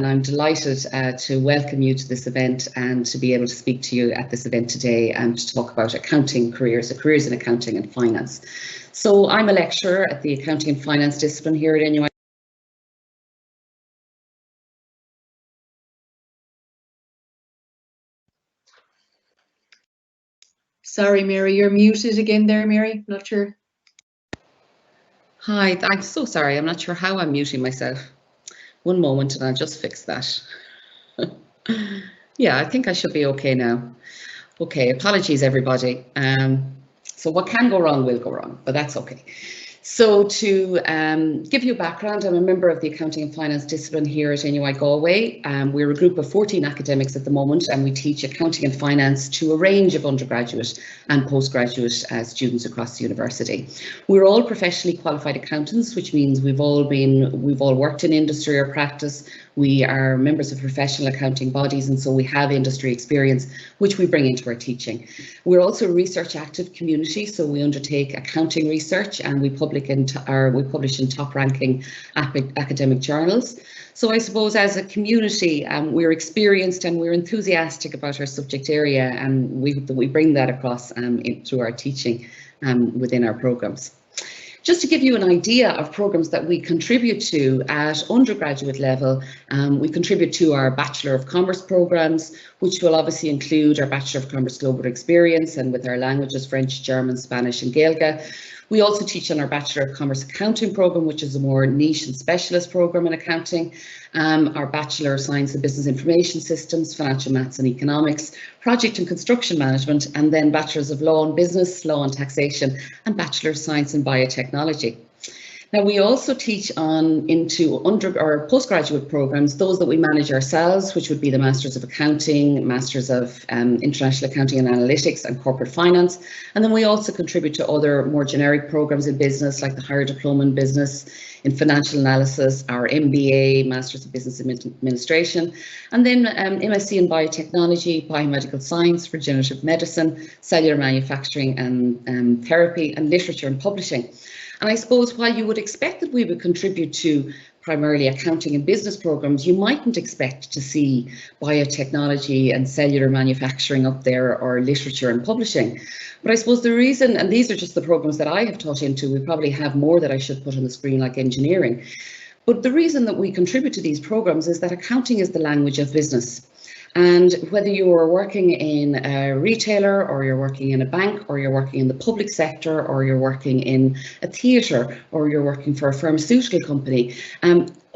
I'm delighted to welcome you to this event and to be able to speak to you at this event today and to talk about accounting careers, careers in accounting and finance. So I'm a lecturer at the accounting and finance discipline here at NUI. Sorry, Mary, you're muted again there, Mary. Not sure. Hi, I'm so sorry. I'm not sure how I'm muting myself. One moment and I'll just fix that. Yeah, I think I should be okay now. Okay, apologies everybody. So what can go wrong will go wrong, but that's okay. So to give you a background, I'm a member of the Accounting and Finance discipline here at NUI Galway. We're a group of 14 academics at the moment, and we teach accounting and finance to a range of undergraduate and postgraduate students across the university. We're all professionally qualified accountants, which means we've all worked in industry or practice. We are members of professional accounting bodies, and so we have industry experience, which we bring into our teaching. We're also a research active community, so we undertake accounting research and we publish in top ranking academic journals. So I suppose as a community, we're experienced and we're enthusiastic about our subject area, and we bring that across through our teaching within our programmes. Just to give you an idea of programmes that we contribute to at undergraduate level, we contribute to our Bachelor of Commerce programmes, which will obviously include our Bachelor of Commerce Global Experience and with our languages French, German, Spanish and Gaeilge. We also teach on our Bachelor of Commerce Accounting programme, which is a more niche and specialist programme in accounting, our Bachelor of Science and Business Information Systems, Financial Maths and Economics, Project and Construction Management, and then Bachelors of Law and Business, Law and Taxation, and Bachelor of Science in Biotechnology. Now, we also teach into postgraduate programs, those that we manage ourselves, which would be the Masters of Accounting, Masters of International Accounting and Analytics and Corporate Finance. And then we also contribute to other more generic programs in business, like the Higher Diploma in Business, in Financial Analysis, our MBA, Masters of Business Administration, and then MSc in Biotechnology, Biomedical Science, Regenerative Medicine, Cellular Manufacturing and Therapy, and Literature and Publishing. And I suppose while you would expect that we would contribute to primarily accounting and business programs, you mightn't expect to see biotechnology and cellular manufacturing up there, or literature and publishing. But I suppose the reason, and these are just the programs that I have taught into, we probably have more that I should put on the screen, like engineering. But the reason that we contribute to these programs is that accounting is the language of business. And whether you are working in a retailer, or you're working in a bank, or you're working in the public sector, or you're working in a theatre, or you're working for a pharmaceutical company,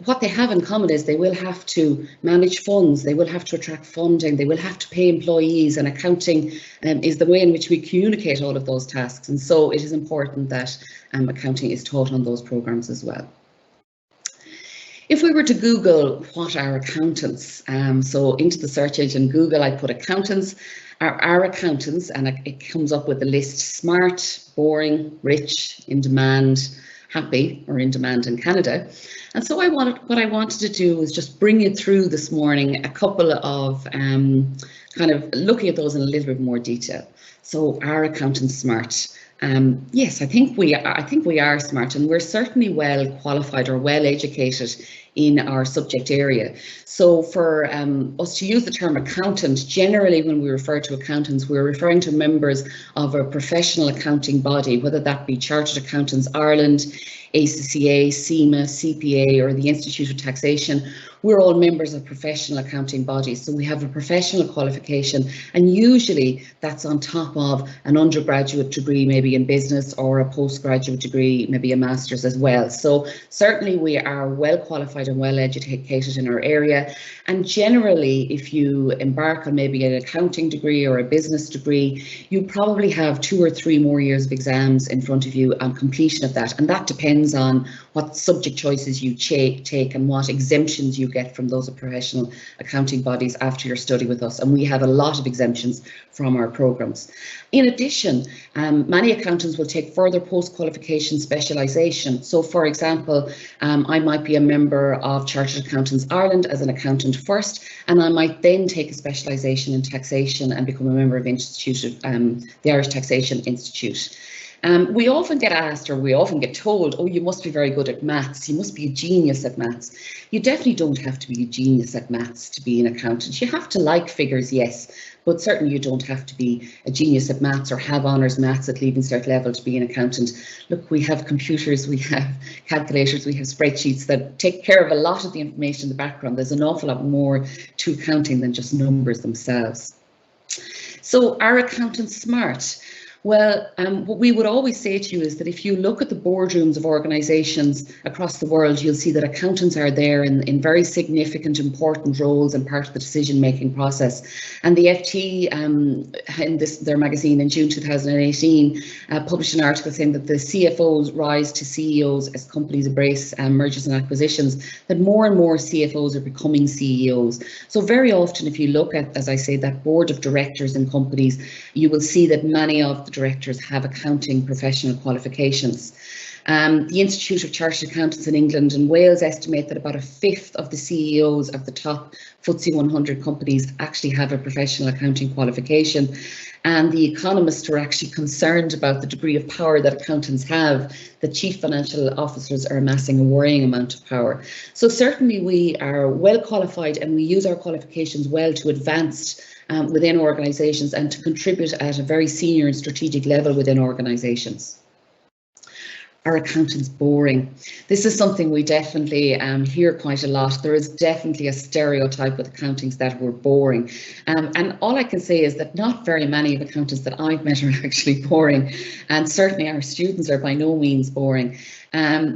what they have in common is they will have to manage funds, they will have to attract funding, they will have to pay employees, and accounting is the way in which we communicate all of those tasks. And so it is important that accounting is taught on those programmes as well. If we were to Google what are accountants, so into the search engine Google, I put accountants, are accountants, and it comes up with the list: smart, boring, rich, in demand, happy, or in demand in Canada. And so what I wanted to do was just bring you through this morning a couple of kind of looking at those in a little bit more detail. So are accountants smart? Yes, I think we are smart, and we're certainly well qualified or well educated in our subject area. So for us to use the term accountant, generally when we refer to accountants, we're referring to members of a professional accounting body, whether that be Chartered Accountants Ireland, ACCA, CIMA, CPA, or the Institute of Taxation. We're all members of professional accounting bodies, so we have a professional qualification, and usually that's on top of an undergraduate degree, maybe in business, or a postgraduate degree, maybe a master's as well. So certainly we are well qualified and well educated in our area, and generally if you embark on maybe an accounting degree or a business degree, you probably have 2 or 3 more years of exams in front of you on completion of that, and that depends on what subject choices you take and what exemptions you get from those professional accounting bodies after your study with us, and we have a lot of exemptions from our programs. In addition, many accountants will take further post-qualification specialisation. So for example, I might be a member of Chartered Accountants Ireland as an accountant first, and I might then take a specialisation in taxation and become a member of the Irish Taxation Institute. We often get asked, or we often get told, oh, you must be very good at maths, you must be a genius at maths. You definitely don't have to be a genius at maths to be an accountant. You have to like figures, yes, but certainly you don't have to be a genius at maths or have honours maths at Leaving Cert level to be an accountant. Look, we have computers, we have calculators, we have spreadsheets that take care of a lot of the information in the background. There's an awful lot more to accounting than just numbers themselves. So are accountants smart? Well, what we would always say to you is that if you look at the boardrooms of organisations across the world, you'll see that accountants are there in very significant, important roles and part of the decision-making process. And the FT, in their magazine in June 2018, published an article saying that the CFOs rise to CEOs as companies embrace mergers and acquisitions, that more and more CFOs are becoming CEOs. So very often, if you look at, as I say, that board of directors in companies, you will see that many of the directors have accounting professional qualifications. The Institute of Chartered Accountants in England and Wales estimate that about a fifth of the CEOs of the top FTSE 100 companies actually have a professional accounting qualification. And the economists are actually concerned about the degree of power that accountants have, that chief financial officers are amassing a worrying amount of power. So certainly we are well qualified and we use our qualifications well to advance within organisations and to contribute at a very senior and strategic level within organisations. Are accountants boring? This is something we definitely hear quite a lot. There is definitely a stereotype with accountants that we're boring. And all I can say is that not very many of accountants that I've met are actually boring. And certainly our students are by no means boring.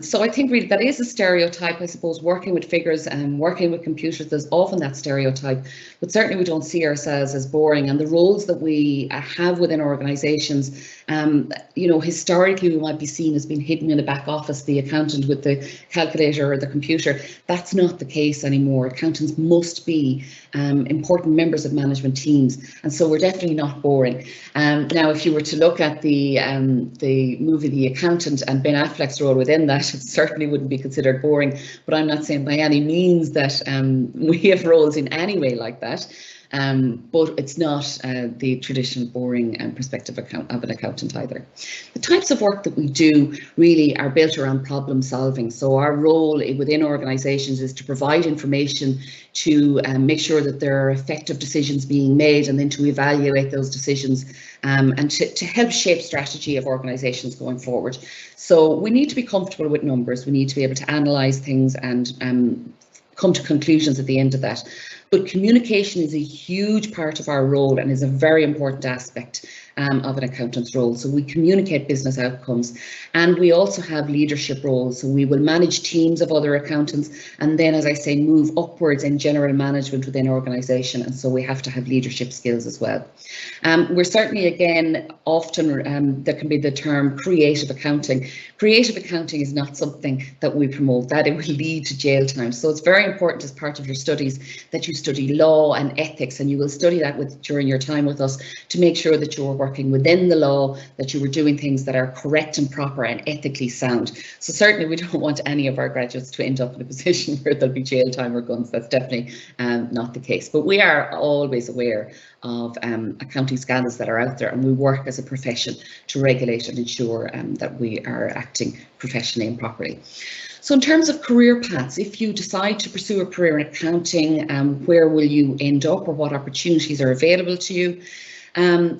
So I think really that is a stereotype. I suppose working with figures and working with computers, there's often that stereotype, but certainly we don't see ourselves as boring. And the roles that we have within organisations, historically we might be seen as being hidden in the back office, the accountant with the calculator or the computer. That's not the case anymore. Accountants must be important members of management teams, and so we're definitely not boring. Now, if you were to look at the movie The Accountant and Ben Affleck's role within that, it certainly wouldn't be considered boring, but I'm not saying by any means that we have roles in any way like that. But it's not the traditional boring perspective of an accountant either. The types of work that we do really are built around problem solving. So our role within organisations is to provide information to make sure that there are effective decisions being made, and then to evaluate those decisions and to help shape strategy of organisations going forward. So we need to be comfortable with numbers. We need to be able to analyse things and come to conclusions at the end of that. But communication is a huge part of our role and is a very important aspect of an accountant's role. So we communicate business outcomes, and we also have leadership roles. So we will manage teams of other accountants, and then, as I say, move upwards in general management within organisation. And so we have to have leadership skills as well. We're certainly, again, often there can be the term creative accounting. Creative accounting is not something that we promote, that it will lead to jail time. So it's very important as part of your studies that you study law and ethics, and you will study that during your time with us to make sure that you're working within the law, that you were doing things that are correct and proper and ethically sound. So certainly we don't want any of our graduates to end up in a position where there'll be jail time or guns. That's definitely not the case. But we are always aware of accounting scandals that are out there, and we work as a profession to regulate and ensure that we are acting professionally and properly. So in terms of career paths, if you decide to pursue a career in accounting, where will you end up, or what opportunities are available to you?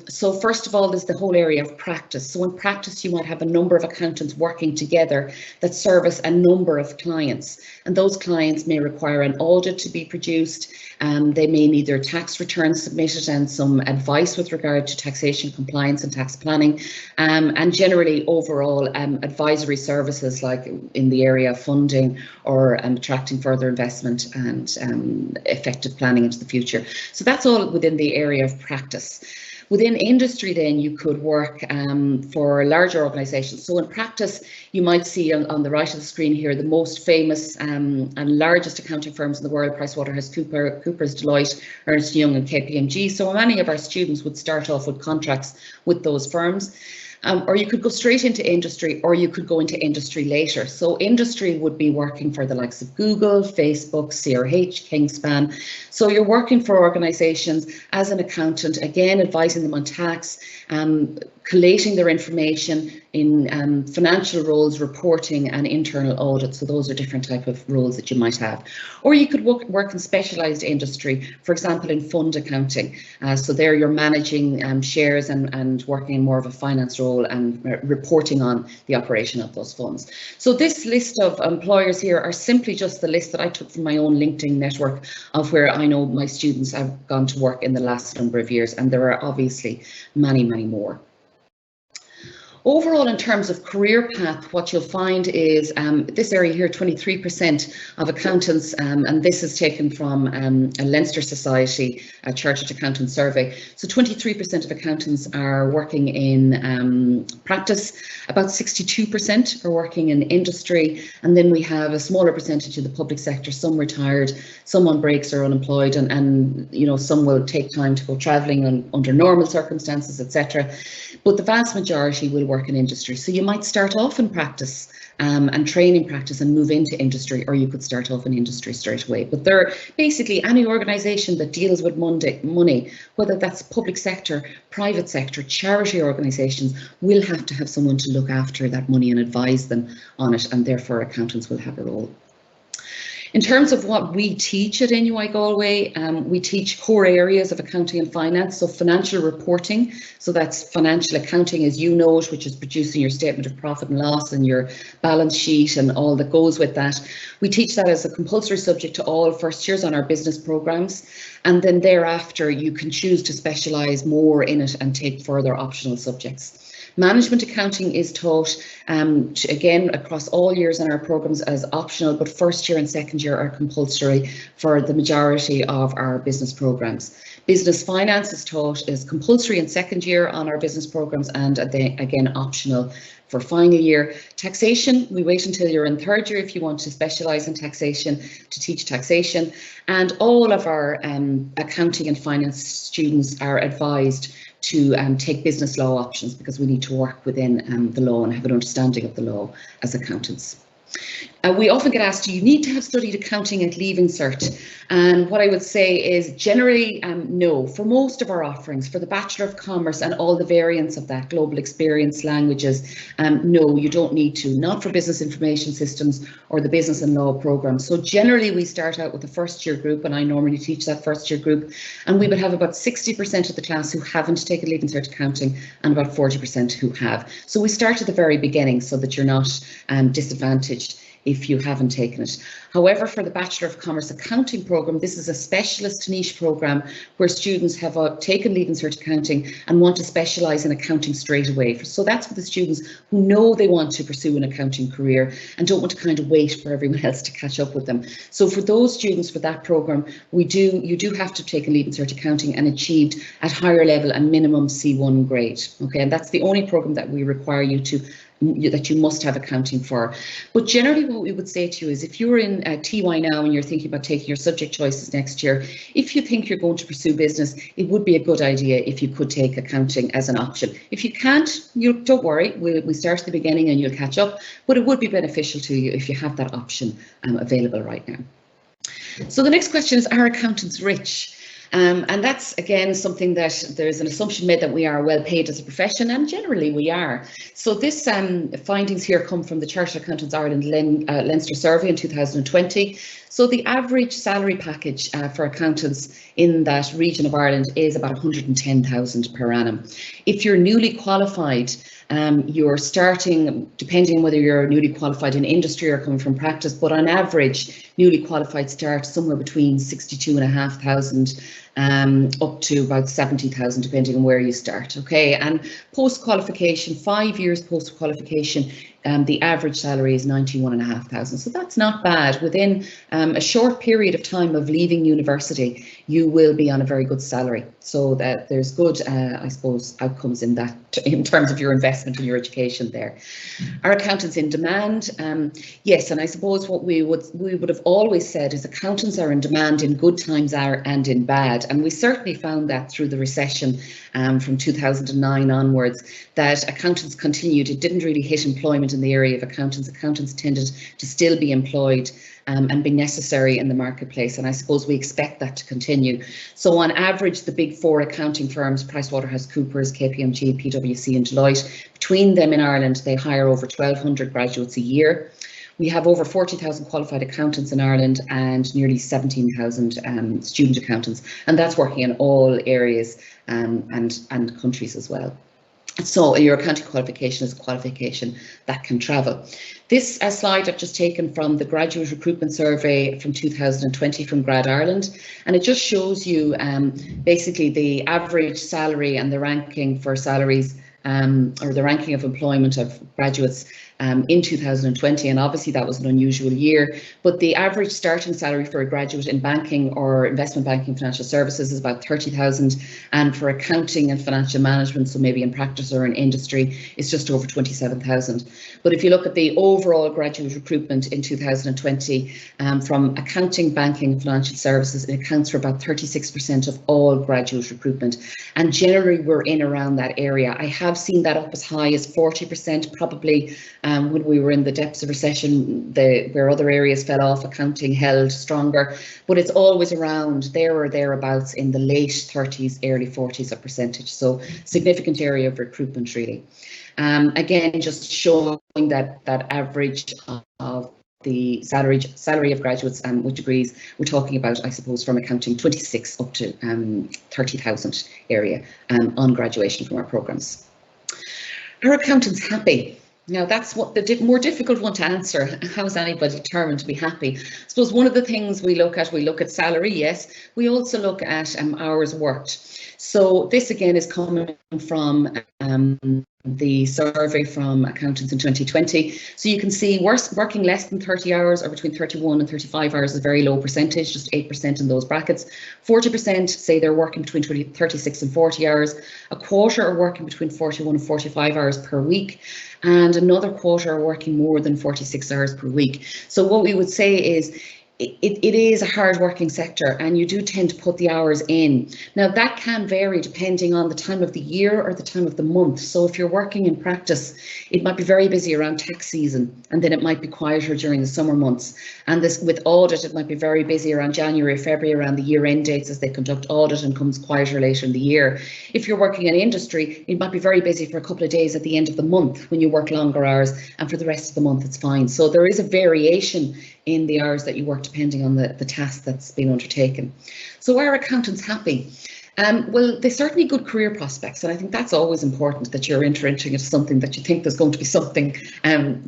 So first of all, there's the whole area of practice. So in practice, you might have a number of accountants working together that service a number of clients, and those clients may require an audit to be produced. They may need their tax returns submitted and some advice with regard to taxation compliance and tax planning, and generally overall advisory services like in the area of funding or attracting further investment and effective planning into the future. So that's all within the area of practice. Within industry, then, you could work for larger organisations. So in practice, you might see on the right of the screen here the most famous and largest accounting firms in the world: PricewaterhouseCoopers, Deloitte, Ernst & Young and KPMG. So many of our students would start off with contracts with those firms. Or you could go straight into industry, or you could go into industry later. So industry would be working for the likes of Google, Facebook, CRH, Kingspan. So you're working for organisations as an accountant, again advising them on tax, collating their information in financial roles, reporting and internal audit. So those are different type of roles that you might have. Or you could work in specialised industry, for example in fund accounting. So there you're managing shares and working in more of a finance role and reporting on the operation of those funds. So this list of employers here are simply just the list that I took from my own LinkedIn network of where I know my students have gone to work in the last number of years, and there are obviously many, many more. Overall, in terms of career path, what you'll find is this area here, 23% of accountants, and this is taken from a Leinster Society, a Chartered Accountant survey. So 23% of accountants are working in practice, about 62% are working in industry, and then we have a smaller percentage in the public sector, some retired, some on breaks or unemployed, and you know, some will take time to go travelling under normal circumstances, etc. But the vast majority will work in industry. So you might start off in practice and train in practice and move into industry, or you could start off in industry straight away. But they're basically any organisation that deals with money, whether that's public sector, private sector, charity organisations, will have to have someone to look after that money and advise them on it, and therefore accountants will have a role. In terms of what we teach at NUI Galway, we teach core areas of accounting and finance, so financial reporting, so that's financial accounting as you know it, which is producing your statement of profit and loss and your balance sheet and all that goes with that. We teach that as a compulsory subject to all first years on our business programmes, and then thereafter you can choose to specialise more in it and take further optional subjects. Management accounting is taught, again, across all years in our programmes as optional, but first year and second year are compulsory for the majority of our business programmes. Business finance is taught as compulsory in second year on our business programmes, and again optional for final year. Taxation, we wait until you're in third year if you want to specialise in taxation to teach taxation, and all of our accounting and finance students are advised to take business law options, because we need to work within the law and have an understanding of the law as accountants. We often get asked, do you need to have studied accounting at Leaving Cert? And what I would say is generally no. For most of our offerings, for the Bachelor of Commerce and all the variants of that, global experience, languages, no, you don't need to. Not for business information systems or the business and law programme. So generally we start out with a first year group, and I normally teach that first year group, and we would have about 60% of the class who haven't taken Leaving Cert accounting and about 40% who have. So we start at the very beginning so that you're not disadvantaged if you haven't taken it. However, for the Bachelor of Commerce accounting programme, this is a specialist niche programme where students have taken Leaving Cert accounting and want to specialise in accounting straight away. So that's for the students who know they want to pursue an accounting career and don't want to kind of wait for everyone else to catch up with them. So for those students for that programme, you do have to take a Leaving Cert accounting and achieved at higher level a minimum C1 grade. Okay, and that's the only programme that we require that you must have accounting for. But generally what we would say to you is, if you're in TY now and you're thinking about taking your subject choices next year, if you think you're going to pursue business, it would be a good idea if you could take accounting as an option. If you can't, don't worry, we start at the beginning and you'll catch up, but it would be beneficial to you if you have that option available right now. So the next question is, are accountants rich? And that's again something that there's an assumption made that we are well paid as a profession, and generally we are. So this findings here come from the Chartered Accountants Ireland Leinster survey in 2020. So the average salary package for accountants in that region of Ireland is about 110,000 per annum. If you're newly qualified, you're starting, depending on whether you're newly qualified in industry or coming from practice, but on average, newly qualified start somewhere between 62,500 up to about 70,000, depending on where you start. Okay, and post-qualification, 5 years post-qualification, the average salary is 91,500. So that's not bad. Within a short period of time of leaving university, you will be on a very good salary. So that there's good, I suppose, outcomes in that, in terms of your investment in your education there. Are accountants in demand? Yes, and I suppose what we would have always said is accountants are in demand in good times and in bad. And we certainly found that through the recession from 2009 onwards, that accountants continued. It didn't really hit employment in in the area of accountants. Accountants tended to still be employed and be necessary in the marketplace, and I suppose we expect that to continue. So on average, the big four accounting firms, PricewaterhouseCoopers, KPMG, PwC and Deloitte, between them in Ireland, they hire over 1,200 graduates a year. We have over 40,000 qualified accountants in Ireland and nearly 17,000 student accountants, and that's working in all areas and countries as well. So your accounting qualification is a qualification that can travel. This slide I've just taken from the Graduate Recruitment Survey from 2020 from Grad Ireland, and it just shows you basically the average salary and the ranking for salaries or the ranking of employment of graduates in 2020, and obviously that was an unusual year, but the average starting salary for a graduate in banking or investment banking financial services is about 30,000, and for accounting and financial management, so maybe in practice or in industry, it's just over 27,000. But if you look at the overall graduate recruitment in 2020 from accounting, banking and financial services, it accounts for about 36% of all graduate recruitment, and generally we're in around that area. I have seen that up as high as 40%, probably when we were in the depths of recession, where other areas fell off, accounting held stronger, but it's always around there or thereabouts in the late 30s, early 40s of percentage. So significant area of recruitment really. Again, just showing that average of the salary of graduates with degrees, we're talking about, I suppose, from accounting 26 up to 30,000 area on graduation from our programmes. Are accountants happy? Now that's what the more difficult one to answer. How is anybody determined to be happy? I suppose one of the things we look at salary, yes. We also look at hours worked. So this again is coming from the survey from accountants in 2020. So you can see working less than 30 hours or between 31 and 35 hours is a very low percentage, just 8% in those brackets. 40% say they're working between 36 and 40 hours. A quarter are working between 41 and 45 hours per week. And another quarter are working more than 46 hours per week. So what we would say is it is a hard-working sector, and you do tend to put the hours in. Now that can vary depending on the time of the year or the time of the month. So if you're working in practice, it might be very busy around tax season, and then it might be quieter during the summer months. And this with audit, it might be very busy around January, February, around the year-end dates as they conduct audit, and comes quieter later in the year. If you're working in industry, it might be very busy for a couple of days at the end of the month when you work longer hours, and for the rest of the month it's fine. So there is a variation in the hours that you work depending on the task that's been undertaken. So are accountants happy? Well, there's certainly good career prospects, and I think that's always important, that you're entering into something that you think there's going to be something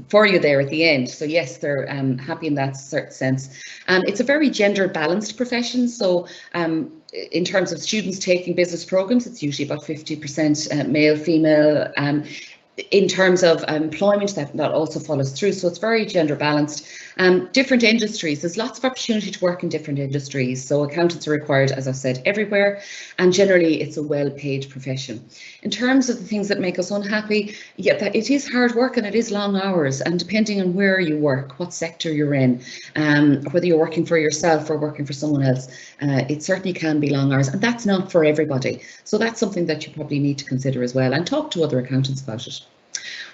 for you there at the end. So yes, they're happy in that certain sense. It's a very gender balanced profession. So in terms of students taking business programs, it's usually about 50% male, female. In terms of employment, that also follows through. So it's very gender balanced. Different industries, there's lots of opportunity to work in different industries. So accountants are required, as I've said, everywhere, and generally it's a well-paid profession. In terms of the things that make us unhappy, yeah, that it is hard work and it is long hours, and depending on where you work, what sector you're in, whether you're working for yourself or working for someone else, it certainly can be long hours, and that's not for everybody. So that's something that you probably need to consider as well, and talk to other accountants about it.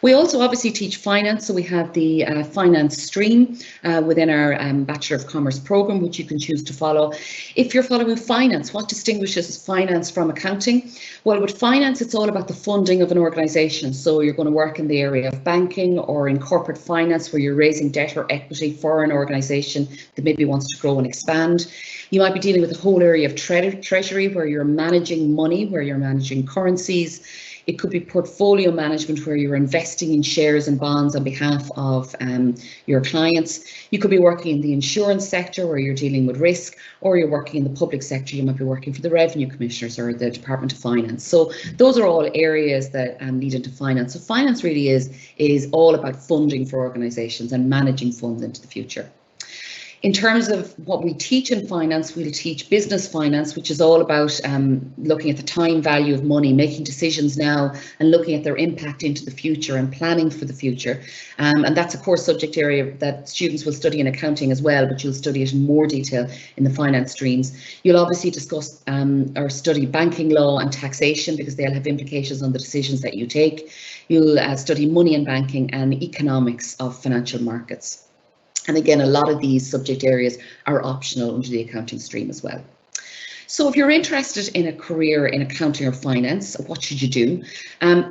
We also obviously teach finance, so we have the finance stream within our Bachelor of Commerce programme, which you can choose to follow. If you're following finance, what distinguishes finance from accounting? Well, with finance, it's all about the funding of an organisation. So you're going to work in the area of banking or in corporate finance, where you're raising debt or equity for an organisation that maybe wants to grow and expand. You might be dealing with the whole area of treasury, where you're managing money, where you're managing currencies. It could be portfolio management, where you're investing in shares and bonds on behalf of your clients. You could be working in the insurance sector, where you're dealing with risk, or you're working in the public sector. You might be working for the Revenue Commissioners or the Department of Finance. So those are all areas that lead into finance. So finance really is all about funding for organisations and managing funds into the future. In terms of what we teach in finance, we'll teach business finance, which is all about looking at the time value of money, making decisions now and looking at their impact into the future and planning for the future. And that's a core subject area that students will study in accounting as well, but you'll study it in more detail in the finance streams. You'll obviously discuss or study banking law and taxation, because they'll have implications on the decisions that you take. You'll study money and banking and economics of financial markets. And again, a lot of these subject areas are optional under the accounting stream as well. So if you're interested in a career in accounting or finance, what should you do?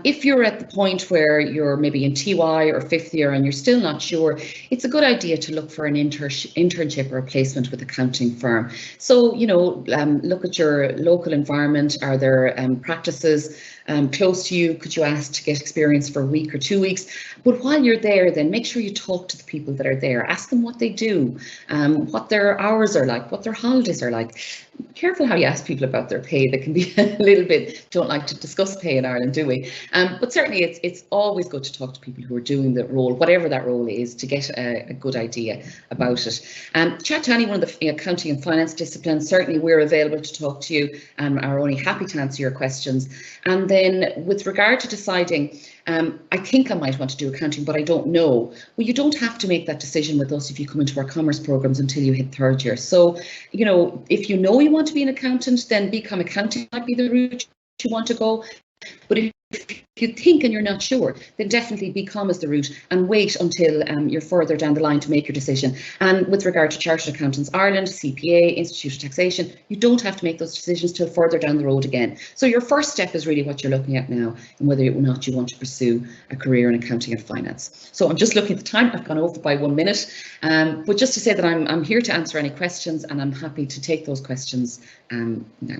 If you're at the point where you're maybe in TY or 5th year and you're still not sure, it's a good idea to look for an internship or a placement with an accounting firm. So, you know, look at your local environment. Are there practices close to you? Could you ask to get experience for a week or 2 weeks? But while you're there, then make sure you talk to the people that are there. Ask them what they do, what their hours are like, what their holidays are like. Careful how you ask people about their pay. They can be a little bit, don't like to discuss pay in Ireland, do we? But certainly it's always good to talk to people who are doing the role, whatever that role is, to get a good idea about it. Chat to anyone of the accounting and finance disciplines. Certainly we're available to talk to you and are only happy to answer your questions. And then with regard to deciding, I think I might want to do accounting, but I don't know. Well, you don't have to make that decision with us if you come into our commerce programs until you hit 3rd year. So, you know, if you know you want to be an accountant, then become accounting might be the route you want to go. But if you think and you're not sure, then definitely BCom is the route, and wait until you're further down the line to make your decision. And with regard to Chartered Accountants Ireland, CPA, Institute of Taxation, you don't have to make those decisions till further down the road again. So your first step is really what you're looking at now, and whether or not you want to pursue a career in accounting and finance. So I'm just looking at the time. I've gone over by 1 minute, but just to say that I'm here to answer any questions, and I'm happy to take those questions now.